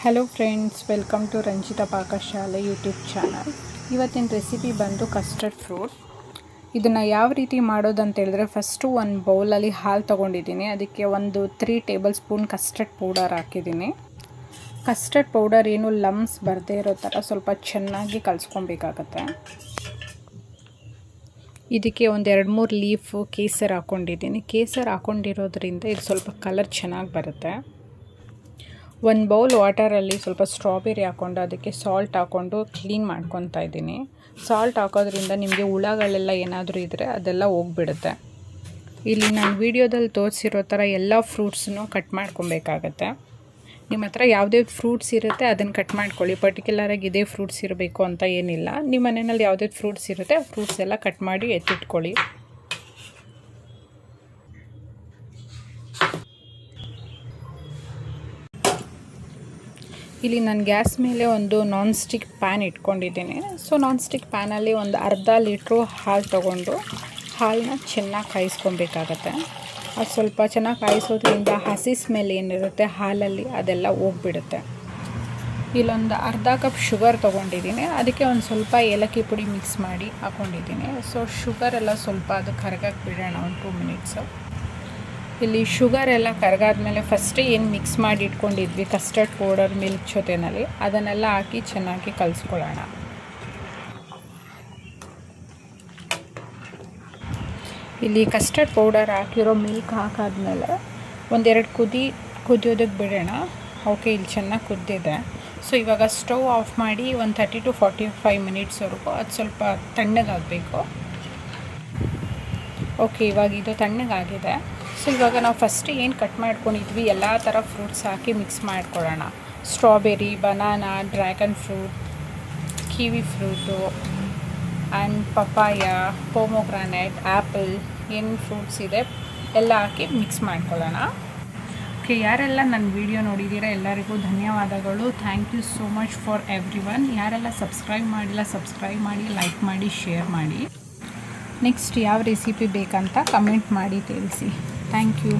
Hello friends, welcome to Ranjitha Pakashale YouTube channel. ಇವತ್ತಿನ recipe ಬಂದು custard fruit. ಇದನ್ನು ಯಾವ ರೀತಿ ಮಾಡೋದಂತ ಹೇಳಿದ್ರೆ, ಫಸ್ಟು ಒಂದು ಬೌಲಲ್ಲಿ ಹಾಲು ತೊಗೊಂಡಿದ್ದೀನಿ. ಅದಕ್ಕೆ ಒಂದು 3 ಟೇಬಲ್ ಸ್ಪೂನ್ ಕಸ್ಟರ್ಡ್ ಪೌಡರ್ ಹಾಕಿದ್ದೀನಿ. ಕಸ್ಟರ್ಡ್ ಪೌಡರ್ ಏನು ಲಮ್ಸ್ ಬರದೇ ಇರೋ ಥರ ಸ್ವಲ್ಪ ಚೆನ್ನಾಗಿ ಕಲಿಸ್ಕೊಬೇಕಾಗತ್ತೆ. ಇದಕ್ಕೆ ಒಂದು 2-3 ಲೀಫು ಕೇಸರ್ ಹಾಕ್ಕೊಂಡಿದ್ದೀನಿ. ಕೇಸರ್ ಹಾಕ್ಕೊಂಡಿರೋದ್ರಿಂದ ಇದು ಸ್ವಲ್ಪ ಕಲರ್ ಚೆನ್ನಾಗಿ ಬರುತ್ತೆ. ಒಂದು ಬೌಲ್ ವಾಟರಲ್ಲಿ ಸ್ವಲ್ಪ ಸ್ಟ್ರಾಬೆರಿ ಹಾಕ್ಕೊಂಡು ಅದಕ್ಕೆ ಸಾಲ್ಟ್ ಹಾಕ್ಕೊಂಡು ಕ್ಲೀನ್ ಮಾಡ್ಕೊತಾ ಇದ್ದೀನಿ. ಸಾಲ್ಟ್ ಹಾಕೋದ್ರಿಂದ ನಿಮಗೆ ಹುಳಗಳೆಲ್ಲ ಏನಾದರೂ ಇದ್ದರೆ ಅದೆಲ್ಲ ಹೋಗ್ಬಿಡುತ್ತೆ. ಇಲ್ಲಿ ನಾನು ವೀಡಿಯೋದಲ್ಲಿ ತೋರಿಸಿರೋ ಥರ ಎಲ್ಲ ಫ್ರೂಟ್ಸನ್ನು ಕಟ್ ಮಾಡ್ಕೊಬೇಕಾಗತ್ತೆ. ನಿಮ್ಮ ಹತ್ರ ಯಾವುದೇ ಫ್ರೂಟ್ಸ್ ಇರುತ್ತೆ ಅದನ್ನು ಕಟ್ ಮಾಡ್ಕೊಳ್ಳಿ. ಪರ್ಟಿಕ್ಯುಲರಾಗಿ ಇದೇ ಫ್ರೂಟ್ಸ್ ಇರಬೇಕು ಅಂತ ಏನಿಲ್ಲ. ನಿಮ್ಮ ಮನೆಯಲ್ಲಿ ಯಾವುದೇ ಫ್ರೂಟ್ಸ್ ಇರುತ್ತೆ ಆ ಫ್ರೂಟ್ಸ್ ಎಲ್ಲ ಕಟ್ ಮಾಡಿ ಎತ್ತಿಟ್ಕೊಳ್ಳಿ. ಇಲ್ಲಿ ನಾನು ಗ್ಯಾಸ್ ಮೇಲೆ ಒಂದು ನಾನ್ ಸ್ಟಿಕ್ ಪ್ಯಾನ್ ಇಟ್ಕೊಂಡಿದ್ದೀನಿ. ನಾನ್ ಸ್ಟಿಕ್ ಪ್ಯಾನಲ್ಲಿ ಒಂದು ಅರ್ಧ ಲೀಟ್ರು ಹಾಲು ತೊಗೊಂಡು ಹಾಲನ್ನ ಚೆನ್ನಾಗಿ ಕಾಯಿಸ್ಕೊಬೇಕಾಗತ್ತೆ. ಅದು ಸ್ವಲ್ಪ ಚೆನ್ನಾಗಿ ಕಾಯಿಸೋದ್ರಿಂದ ಹಸಿ ಸ್ಮೆಲ್ ಏನಿರುತ್ತೆ ಹಾಲಲ್ಲಿ ಅದೆಲ್ಲ ಹೋಗ್ಬಿಡುತ್ತೆ. ಇಲ್ಲೊಂದು ಅರ್ಧ ಕಪ್ ಶುಗರ್ ತೊಗೊಂಡಿದ್ದೀನಿ. ಅದಕ್ಕೆ ಒಂದು ಸ್ವಲ್ಪ ಏಲಕ್ಕಿ ಪುಡಿ ಮಿಕ್ಸ್ ಮಾಡಿ ಹಾಕ್ಕೊಂಡಿದ್ದೀನಿ. ಶುಗರೆಲ್ಲ ಸ್ವಲ್ಪ ಅದು ಕರಗಕ್ಕೆ ಬಿಡೋಣ ಒಂದು 2 ಮಿನಿಟ್ಸು. ಇಲ್ಲಿ ಶುಗರ್ ಎಲ್ಲ ಕರಗಾದ್ಮೇಲೆ ಫಸ್ಟೇ ಏನು ಮಿಕ್ಸ್ ಮಾಡಿ ಇಟ್ಕೊಂಡಿದ್ವಿ ಕಸ್ಟರ್ಡ್ ಪೌಡರ್ ಮಿಲ್ಕ್ ಜೊತೆಯಲ್ಲಿ ಅದನ್ನೆಲ್ಲ ಹಾಕಿ ಚೆನ್ನಾಗಿ ಕಲಿಸ್ಕೊಳ್ಳೋಣ. ಇಲ್ಲಿ ಕಸ್ಟರ್ಡ್ ಪೌಡರ್ ಹಾಕಿರೋ ಮಿಲ್ಕ್ ಹಾಕಾದ್ಮೇಲೆ ಒಂದೆರಡು ಕುದಿಯೋದಕ್ಕೆ ಬಿಡೋಣ. ಓಕೆ, ಇಲ್ಲಿ ಚೆನ್ನಾಗಿ ಕುದ್ದಿದೆ. ಇವಾಗ ಸ್ಟವ್ ಆಫ್ ಮಾಡಿ ಒಂದು 30 to 45 ಮಿನಿಟ್ಸ್ವರೆಗೂ ಅದು ಸ್ವಲ್ಪ ತಣ್ಣಗಾಗಬೇಕು. ಓಕೆ, ಇವಾಗ ಇದು ತಣ್ಣಗಾಗಿದೆ. ಇವಾಗ ನಾವು ಫಸ್ಟ್ ಏನು ಕಟ್ ಮಾಡ್ಕೊಂಡಿದ್ವಿ ಎಲ್ಲ ಥರ ಫ್ರೂಟ್ಸ್ ಹಾಕಿ ಮಿಕ್ಸ್ ಮಾಡ್ಕೊಳ್ಳೋಣ. Strawberry, banana, dragon fruit, kiwi fruit and papaya, pomegranate, apple ಏನು ಫ್ರೂಟ್ಸ್ ಇದೆ ಎಲ್ಲ ಹಾಕಿ ಮಿಕ್ಸ್ ಮಾಡ್ಕೊಳ್ಳೋಣ. ಓಕೆ, ಯಾರೆಲ್ಲ ನನ್ನ ವಿಡಿಯೋ ನೋಡಿದ್ದೀರಾ ಎಲ್ಲರಿಗೂ ಧನ್ಯವಾದಗಳು. Thank you so much for everyone. ಯಾರೆಲ್ಲ ಸಬ್ಸ್ಕ್ರೈಬ್ ಮಾಡಿಲ್ಲ ಸಬ್ಸ್ಕ್ರೈಬ್ ಮಾಡಿ, ಲೈಕ್ ಮಾಡಿ, ಶೇರ್ ಮಾಡಿ. ನೆಕ್ಸ್ಟ್ ಯಾವ ರೆಸಿಪಿ ಬೇಕಂತ ಕಮೆಂಟ್ ಮಾಡಿ ತಿಳಿಸಿ. Thank you.